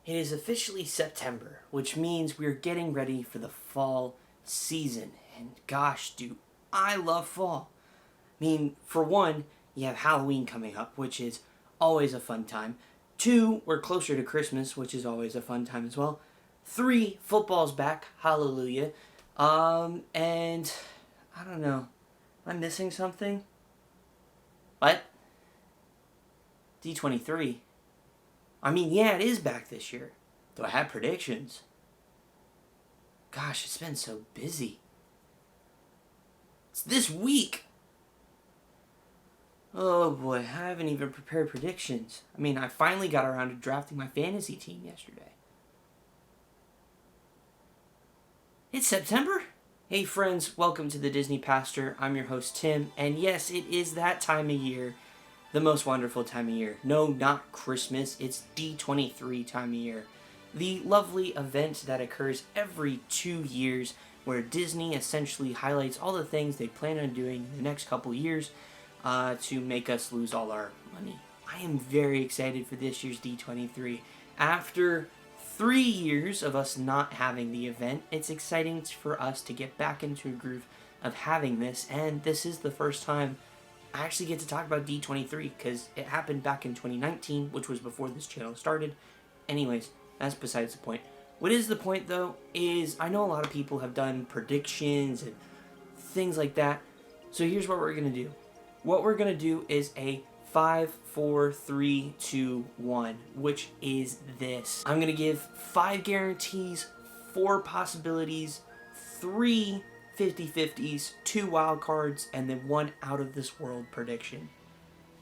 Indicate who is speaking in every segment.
Speaker 1: It is officially September, which means we're getting ready for the fall season. And gosh, do I love fall. I mean, for one, you have Halloween coming up, which is always a fun time. Two, we're closer to Christmas, which is always a fun time as well. Three, football's back, hallelujah. And I don't know. Am I missing something? What? D23. I mean, yeah, it is back this year. Do I have predictions? Gosh, it's been so busy. It's this week. Oh boy, I haven't even prepared predictions. I mean, I finally got around to drafting my fantasy team yesterday. It's September? Hey friends, welcome to the Disney Pastor. I'm your host Tim, and yes, it is that time of year. The most wonderful time of year. No, not Christmas. It's D23 time of year. The lovely event that occurs every 2 years where Disney essentially highlights all the things they plan on doing in the next couple years to make us lose all our money. I am very excited for this year's D23. After 3 years of us not having the event, it's exciting for us to get back into a groove of having this, and this is the first time I actually get to talk about D23 because it happened back in 2019, which was before this channel started. Anyways, that's besides the point. What is the point, though, is I know a lot of people have done predictions and things like that. So here's what we're going to do. What we're going to do is a 5, 4, 3, 2, 1, which is this. I'm going to give 5 guarantees, 4 possibilities, 3 50-50s, 2 wild cards, and then 1 out-of-this-world prediction.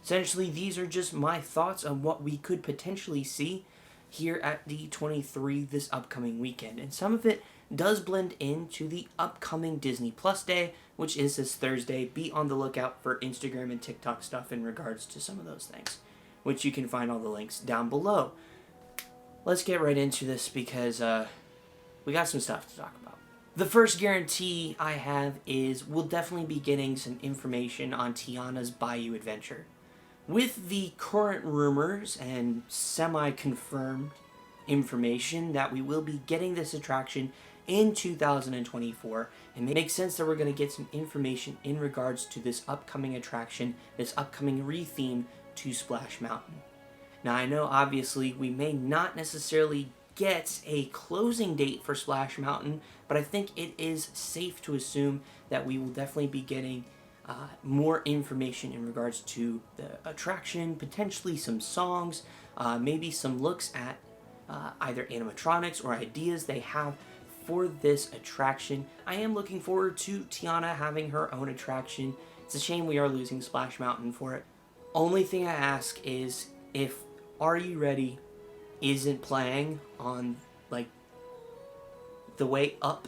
Speaker 1: Essentially, these are just my thoughts on what we could potentially see here at D23 this upcoming weekend. And some of it does blend into the upcoming Disney Plus Day, which is this Thursday. Be on the lookout for Instagram and TikTok stuff in regards to some of those things, which you can find all the links down below. Let's get right into this because we got some stuff to talk about. The first guarantee I have is we'll definitely be getting some information on Tiana's Bayou Adventure. With the current rumors and semi-confirmed information that we will be getting this attraction in 2024, it makes sense that we're going to get some information in regards to this upcoming attraction, this upcoming retheme to Splash Mountain. Now I know obviously we may not necessarily get a closing date for Splash Mountain, but I think it is safe to assume that we will definitely be getting more information in regards to the attraction, potentially some songs, maybe some looks at either animatronics or ideas they have for this attraction. I am looking forward to Tiana having her own attraction. It's a shame we are losing Splash Mountain for it. Only thing I ask is if Are You Ready isn't playing on like the way up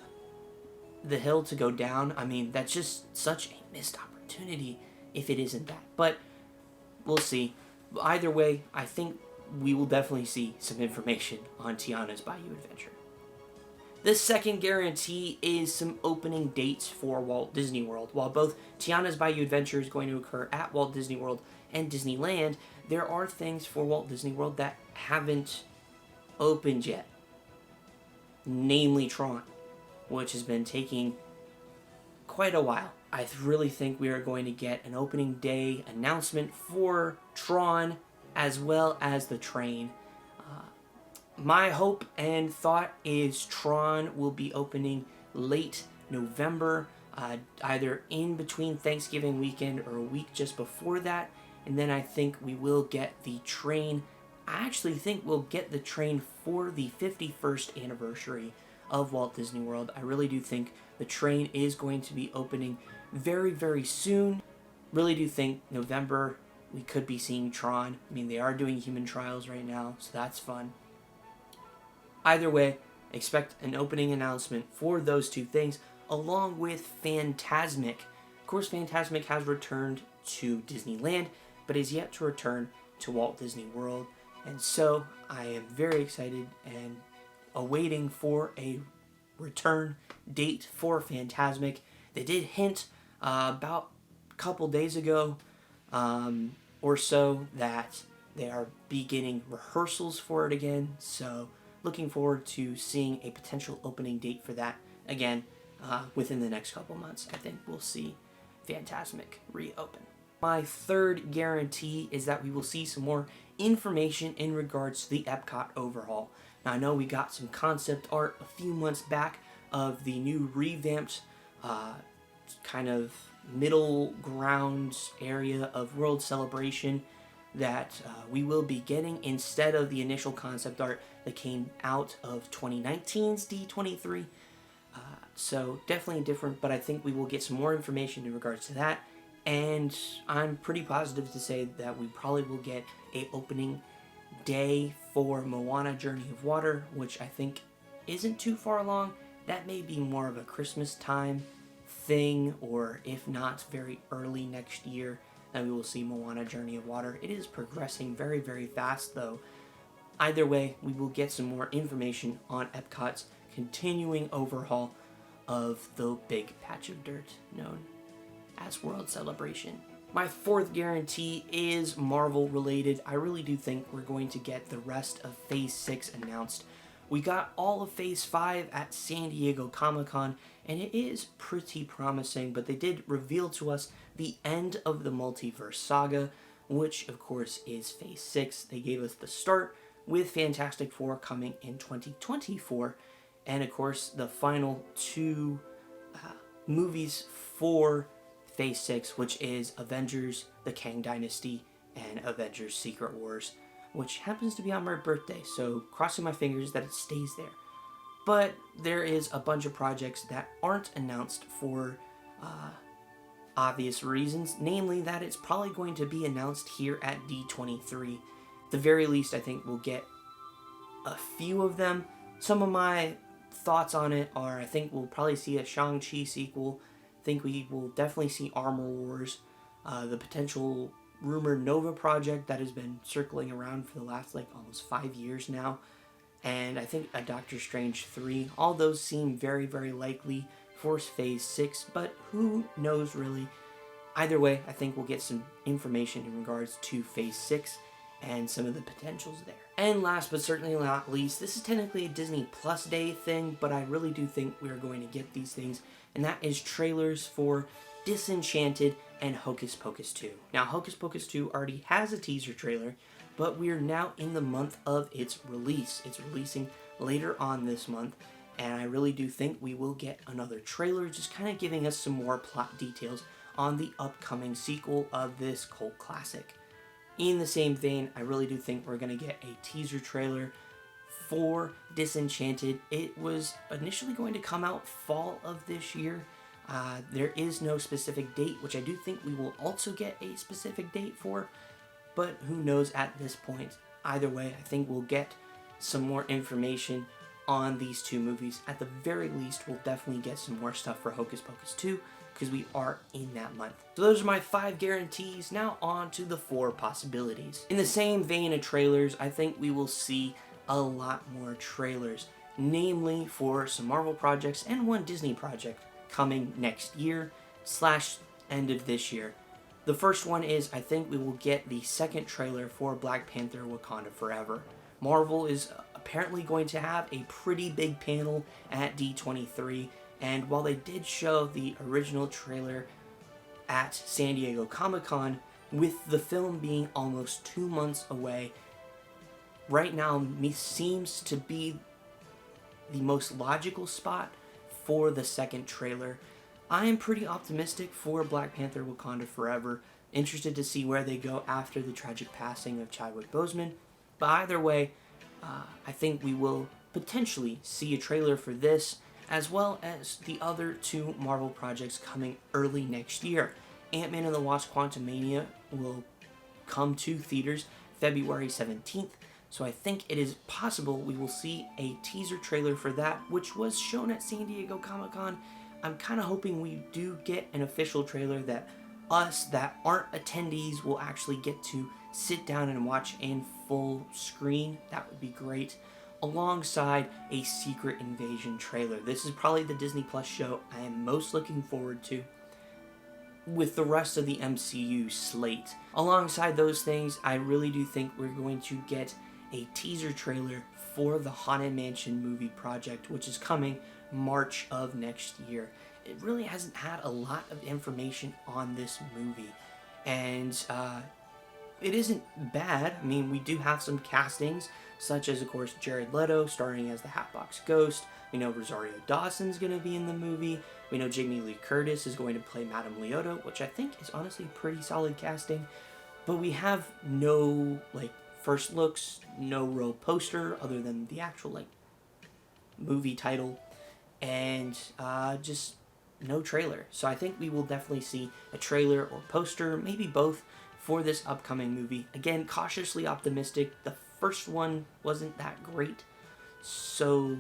Speaker 1: the hill to go down. I mean, that's just such a missed opportunity if it isn't that. But we'll see. Either way, I think we will definitely see some information on Tiana's Bayou Adventure. The second guarantee is some opening dates for Walt Disney World. While both Tiana's Bayou Adventure is going to occur at Walt Disney World and Disneyland, there are things for Walt Disney World that haven't opened yet. Namely Tron, which has been taking quite a while. I really think we are going to get an opening day announcement for Tron as well as the train. My hope and thought is Tron will be opening late November, either in between Thanksgiving weekend or a week just before that. And then I think we will get the train. I actually think we'll get the train for the 51st anniversary of Walt Disney World. I really do think the train is going to be opening very, very soon. Really do think November we could be seeing Tron. I mean, they are doing human trials right now, so that's fun. Either way, expect an opening announcement for those two things, along with Fantasmic. Of course, Fantasmic has returned to Disneyland, but is yet to return to Walt Disney World. And so, I am very excited and awaiting for a return date for Fantasmic. They did hint about a couple days ago or so that they are beginning rehearsals for it again. So looking forward to seeing a potential opening date for that. Again, within the next couple months, I think we'll see Fantasmic reopen. My third guarantee is that we will see some more information in regards to the Epcot Overhaul. Now, I know we got some concept art a few months back of the new revamped kind of middle ground area of World Celebration that we will be getting instead of the initial concept art that came out of 2019's D23. So definitely different, but I think we will get some more information in regards to that. And I'm pretty positive to say that we probably will get a opening day for Moana Journey of Water, which I think isn't too far along. That may be more of a Christmas time thing, or if not, very early next year, that we will see Moana Journey of Water. It is progressing very, very fast, though. Either way, we will get some more information on Epcot's continuing overhaul of the big patch of dirt known as World Celebration. My fourth guarantee is Marvel related. I really do think we're going to get the rest of Phase 6 announced. We got all of Phase 5 at San Diego Comic-Con, and it is pretty promising, but they did reveal to us the end of the multiverse saga, which of course is Phase 6. They gave us the start with Fantastic Four coming in 2024, and of course the final two movies for Phase 6, which is Avengers The Kang Dynasty and Avengers Secret Wars, which happens to be on my birthday, so crossing my fingers that it stays there. But there is a bunch of projects that aren't announced for obvious reasons, namely that it's probably going to be announced here at D23. At the very least, I think we'll get a few of them. Some of my thoughts on it are, I think we'll probably see a Shang-Chi sequel. I think we will definitely see Armor Wars, the potential rumored Nova project that has been circling around for the last almost 5 years now, and I think a Doctor Strange 3. All those seem very, very likely for Phase 6, but who knows really. Either way, I think we'll get some information in regards to Phase 6 and some of the potentials there. And last but certainly not least, this is technically a Disney Plus Day thing, but I really do think we are going to get these things, and that is trailers for Disenchanted and Hocus Pocus 2. Now, Hocus Pocus 2 already has a teaser trailer, but we are now in the month of its release. It's releasing later on this month, and I really do think we will get another trailer, just kind of giving us some more plot details on the upcoming sequel of this cult classic. In the same vein, I really do think we're going to get a teaser trailer for Disenchanted. It was initially going to come out fall of this year. There is no specific date, which I do think we will also get a specific date for, but who knows at this point. Either way, I think we'll get some more information on these two movies. At the very least, we'll definitely get some more stuff for Hocus Pocus 2, because we are in that month. So those are my 5 guarantees. Now on to the 4 possibilities. In the same vein of trailers, I think we will see a lot more trailers, namely for some Marvel projects and one Disney project coming next year / end of this year. The first one is, I think we will get the second trailer for Black Panther Wakanda Forever. Marvel is apparently going to have a pretty big panel at D23, and while they did show the original trailer at San Diego Comic-Con, with the film being almost 2 months away, right now seems to be the most logical spot for the second trailer. I am pretty optimistic for Black Panther Wakanda Forever, interested to see where they go after the tragic passing of Chadwick Boseman, but either way, I think we will potentially see a trailer for this, as well as the other 2 Marvel projects coming early next year. Ant-Man and the Wasp: Quantumania will come to theaters February 17th, so I think it is possible we will see a teaser trailer for that, which was shown at San Diego Comic-Con. I'm kind of hoping we do get an official trailer that us that aren't attendees will actually get to sit down and watch in full screen. That would be great, alongside a Secret Invasion trailer. This is probably the Disney Plus show I am most looking forward to with the rest of the MCU slate. Alongside those things, I really do think we're going to get a teaser trailer for the Haunted Mansion movie project, which is coming March of next year. It really hasn't had a lot of information on this movie, and it isn't bad. I mean, we do have some castings, such as, of course, Jared Leto starring as the Hatbox Ghost. We know Rosario Dawson's going to be in the movie. We know Jamie Lee Curtis is going to play Madame Leota, which I think is honestly pretty solid casting. But we have no, first looks, no real poster other than the actual, movie title, and just no trailer. So I think we will definitely see a trailer or poster, maybe both, for this upcoming movie. Again, cautiously optimistic. The first one wasn't that great, so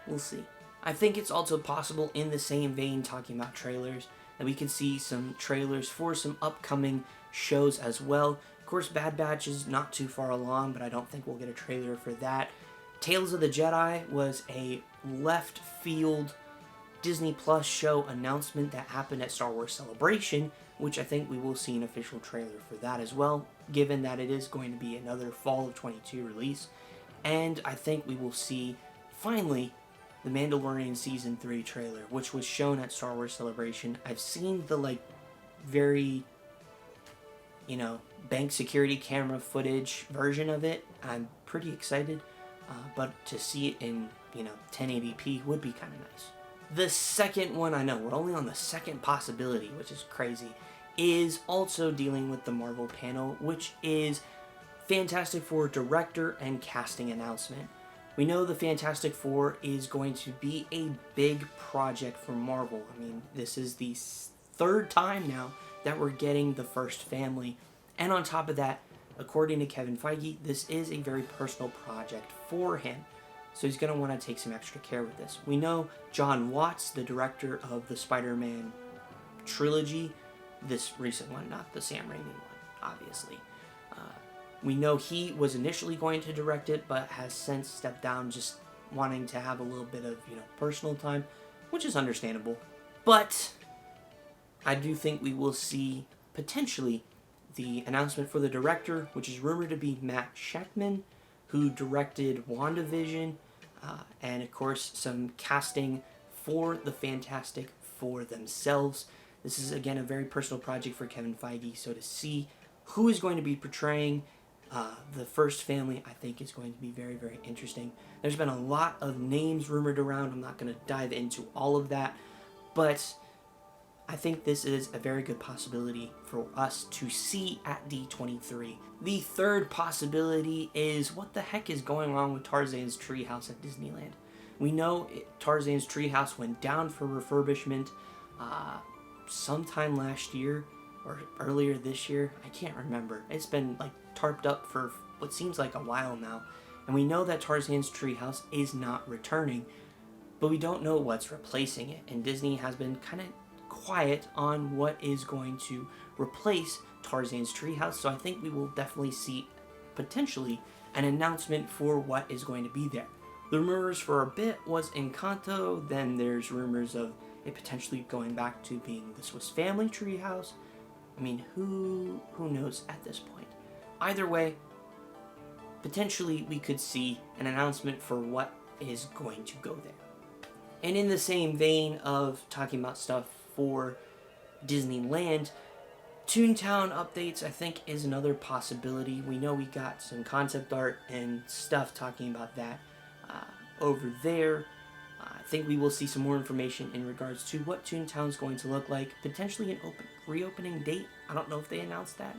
Speaker 1: we'll see. I think it's also possible, in the same vein, talking about trailers, that we could see some trailers for some upcoming shows as well. Of course, Bad Batch is not too far along, but I don't think we'll get a trailer for that. Tales of the Jedi was a left field Disney Plus show announcement that happened at Star Wars Celebration, which I think we will see an official trailer for that as well, given that it is going to be another fall of 22 release. And I think we will see, finally, the Mandalorian Season 3 trailer, which was shown at Star Wars Celebration. I've seen the, very, bank security camera footage version of it. I'm pretty excited, but to see it in, 1080p would be kind of nice. The second one, I know, we're only on the second possibility, which is crazy, is also dealing with the Marvel panel, which is Fantastic Four director and casting announcement. We know the Fantastic Four is going to be a big project for Marvel. I mean, this is the third time now that we're getting the first family. And on top of that, according to Kevin Feige, this is a very personal project for him. So he's going to want to take some extra care with this. We know John Watts, the director of the Spider-Man trilogy, this recent one, not the Sam Raimi one, obviously. We know he was initially going to direct it, but has since stepped down, just wanting to have a little bit of, personal time, which is understandable. But I do think we will see, potentially, the announcement for the director, which is rumored to be Matt Shakman, who directed WandaVision, and of course some casting for the Fantastic Four themselves. This is, again, a very personal project for Kevin Feige, so to see who is going to be portraying the first family, I think, is going to be very, very interesting. There's been a lot of names rumored around. I'm not going to dive into all of that, but I think this is a very good possibility for us to see at D23. The third possibility is, what the heck is going on with Tarzan's Treehouse at Disneyland? We know Tarzan's Treehouse went down for refurbishment sometime last year or earlier this year. I can't remember. It's been tarped up for what seems like a while now. And we know that Tarzan's Treehouse is not returning, but we don't know what's replacing it. And Disney has been kind of quiet on what is going to replace Tarzan's Treehouse, so I think we will definitely see, potentially, an announcement for what is going to be there. The rumors for a bit was Encanto, then there's rumors of it potentially going back to being the Swiss Family Treehouse. I mean, who knows at this point? Either way, potentially we could see an announcement for what is going to go there. And in the same vein of talking about stuff for Disneyland, Toontown updates, I think, is another possibility. We know we got some concept art and stuff talking about that over there. I think we will see some more information in regards to what Toontown's going to look like. Potentially an reopening date. I don't know if they announced that.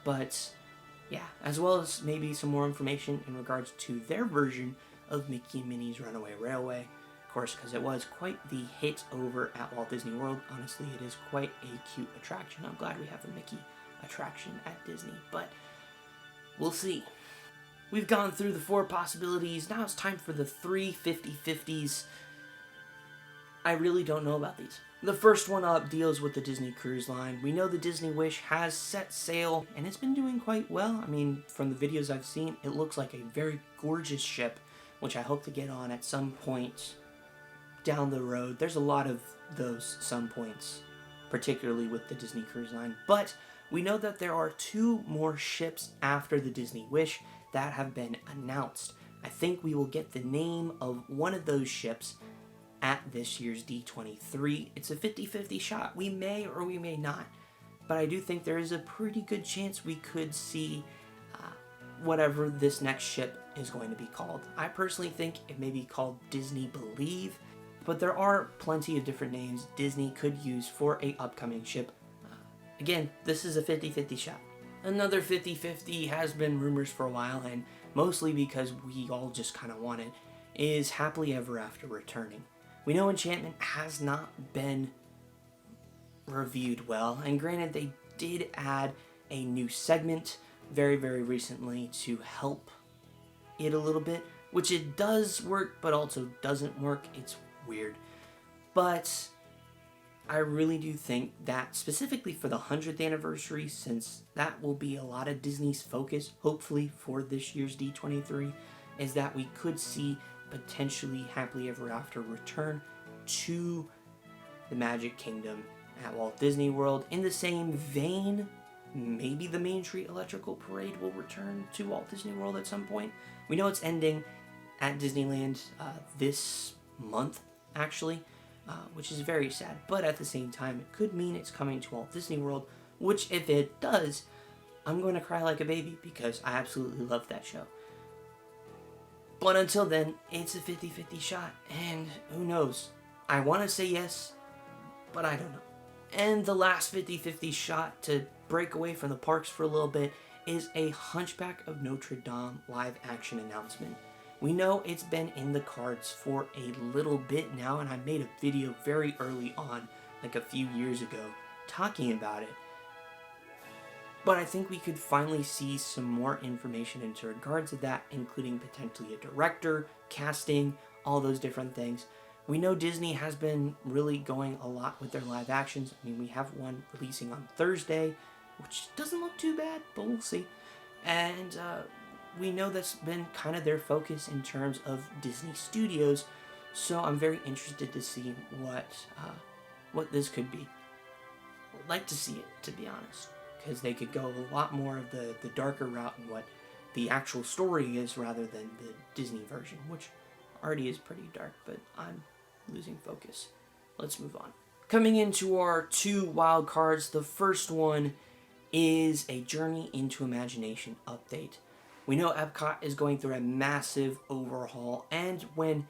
Speaker 1: But, yeah. As well as maybe some more information in regards to their version of Mickey and Minnie's Runaway Railway. Of course, because it was quite the hit over at Walt Disney World. Honestly, it is quite a cute attraction. I'm glad we have a Mickey attraction at Disney. But, we'll see. We've gone through the 4 possibilities. Now it's time for the 3 50-50s. I really don't know about these. The first one up deals with the Disney Cruise Line. We know the Disney Wish has set sail, and it's been doing quite well. I mean, from the videos I've seen, it looks like a very gorgeous ship, which I hope to get on at some point down the road. There's a lot of those some points, particularly with the Disney Cruise Line. But we know that there are 2 more ships after the Disney Wish, that have been announced. I think we will get the name of one of those ships at this year's D23. It's a 50-50 shot. We may or we may not. But I do think there is a pretty good chance we could see whatever this next ship is going to be called. I personally think it may be called Disney Believe, but there are plenty of different names Disney could use for a upcoming ship. Again, this is a 50-50 shot. Another 50-50 has been rumors for a while, and mostly because we all just kind of want it, is Happily Ever After returning. We know Enchantment has not been reviewed well, and granted they did add a new segment very, very recently to help it a little bit, which it does work, but also doesn't work. It's weird. But I really do think that specifically for the 100th anniversary, since that will be a lot of Disney's focus, hopefully, for this year's D23, is that we could see potentially Happily Ever After return to the Magic Kingdom at Walt Disney World. In the same vein, maybe the Main Street Electrical Parade will return to Walt Disney World at some point. We know it's ending at Disneyland this month, actually, which is very sad. But at the same time, it could mean it's coming to Walt Disney World, which if it does, I'm going to cry like a baby because I absolutely love that show. But until then, it's a 50-50 shot, and who knows? I want to say yes, but I don't know. And the last 50-50 shot to break away from the parks for a little bit is a Hunchback of Notre Dame live action announcement. We know it's been in the cards for a little bit now, and I made a video very early on, like a few years ago, talking about it. But I think we could finally see some more information into regards to that, including potentially a director, casting, all those different things. We know Disney has been really going a lot with their live actions. I mean, we have one releasing on Thursday, which doesn't look too bad, but we'll see. And we know that's been kind of their focus in terms of Disney Studios, so I'm very interested to see what this could be. I'd like to see it, to be honest, because they could go a lot more of the darker route in what the actual story is rather than the Disney version, which already is pretty dark, but I'm losing focus. Let's move on. Coming into our 2 wild cards, the first one is a Journey into Imagination update. We know Epcot is going through a massive overhaul, and when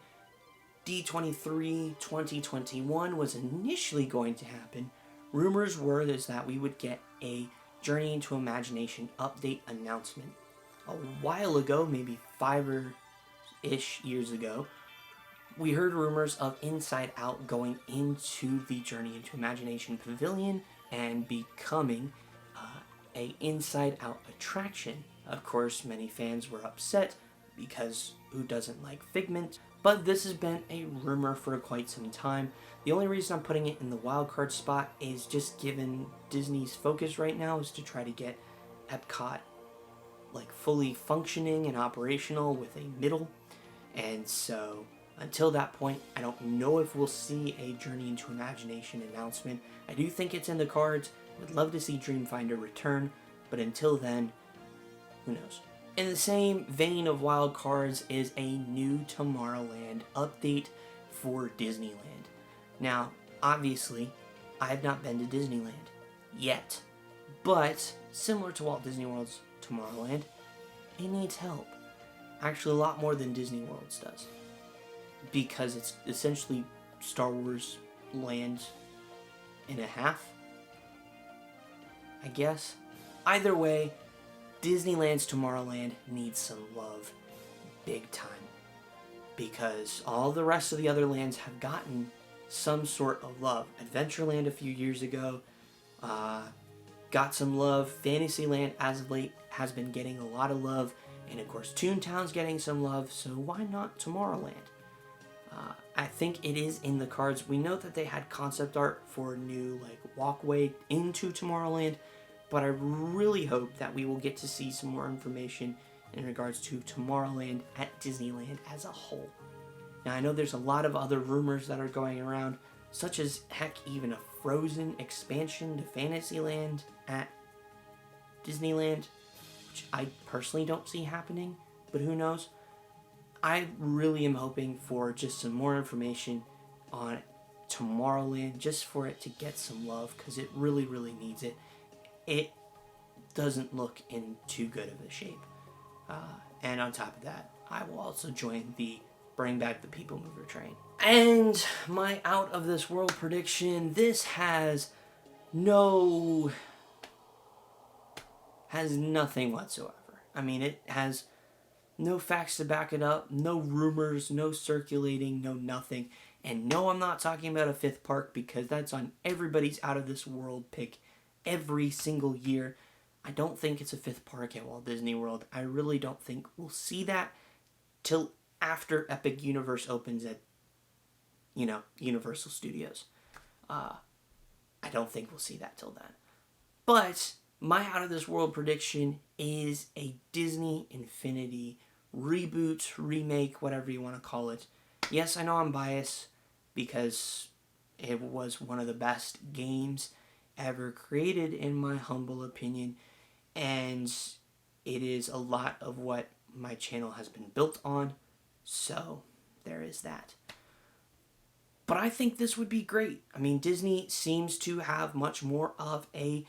Speaker 1: D23 2021 was initially going to happen, rumors were that we would get a Journey into Imagination update announcement. A while ago, maybe 5-ish years ago, we heard rumors of Inside Out going into the Journey into Imagination Pavilion and becoming a Inside Out attraction. Of course, many fans were upset because who doesn't like Figment? But this has been a rumor for quite some time. The only reason I'm putting it in the wildcard spot is just given Disney's focus right now is to try to get Epcot like fully functioning and operational with a middle. And so until that point, I don't know if we'll see a Journey into Imagination announcement. I do think it's in the cards. Would love to see Dreamfinder return, but until then, who knows? In the same vein of wild cards is a new Tomorrowland update for Disneyland. Now, obviously, I have not been to Disneyland yet, but similar to Walt Disney World's Tomorrowland, it needs help. Actually, a lot more than Disney World's does, because it's essentially Star Wars land and a half, I guess. Either way, Disneyland's Tomorrowland needs some love, big time, because all the rest of the other lands have gotten some sort of love. Adventureland a few years ago got some love. Fantasyland as of late has been getting a lot of love, and of course Toontown's getting some love, so why not Tomorrowland? I think it is in the cards. We know that they had concept art for a new walkway into Tomorrowland, but I really hope that we will get to see some more information in regards to Tomorrowland at Disneyland as a whole. Now, I know there's a lot of other rumors that are going around, such as, heck, even a Frozen expansion to Fantasyland at Disneyland, which I personally don't see happening, but who knows. I really am hoping for just some more information on Tomorrowland, just for it to get some love, because it really, really needs it. It doesn't look in too good of a shape. And on top of that, I will also join the Bring Back the People Mover train. And my out of this world prediction, this has nothing whatsoever. I mean, it has no facts to back it up, no rumors, no circulating, no nothing. And no, I'm not talking about a fifth park, because that's on everybody's out of this world pick every single year. I don't think it's a fifth park at Walt Disney World. I really don't think we'll see that till after Epic Universe opens at, Universal Studios. I don't think we'll see that till then. But my out of this world prediction is a Disney Infinity reboot, remake, whatever you want to call it. Yes, I know I'm biased because it was one of the best games ever created, in my humble opinion. And it is a lot of what my channel has been built on. So there is that. But I think this would be great. I mean, Disney seems to have much more of a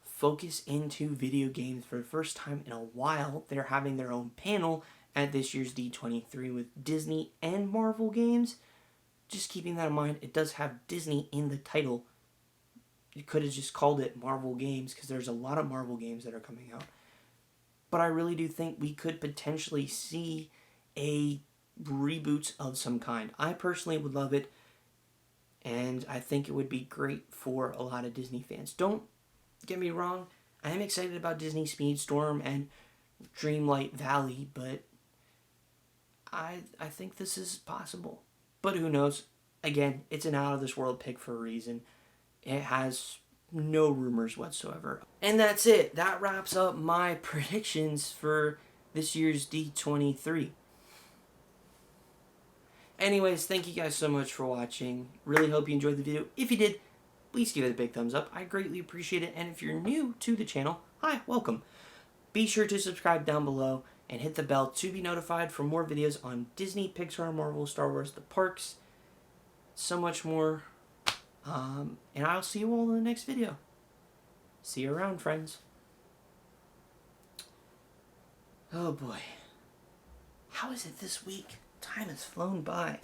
Speaker 1: focus into video games. For the first time in a while, they're having their own panel at this year's D23 with Disney and Marvel games. Just keeping that in mind, it does have Disney in the title. You could have just called it Marvel Games, because there's a lot of Marvel games that are coming out. But I really do think we could potentially see a reboot of some kind. I personally would love it, and I think it would be great for a lot of Disney fans. Don't get me wrong, I am excited about Disney Speedstorm and Dreamlight Valley, but I think this is possible. But who knows? Again, it's an out-of-this-world pick for a reason. It has no rumors whatsoever. And that's it. That wraps up my predictions for this year's D23. Anyways, thank you guys so much for watching. Really hope you enjoyed the video. If you did, please give it a big thumbs up. I greatly appreciate it. And if you're new to the channel, hi, welcome. Be sure to subscribe down below and hit the bell to be notified for more videos on Disney, Pixar, Marvel, Star Wars, the parks, so much more. And I'll see you all in the next video. See you around, friends. Oh boy. How is it this week? Time has flown by.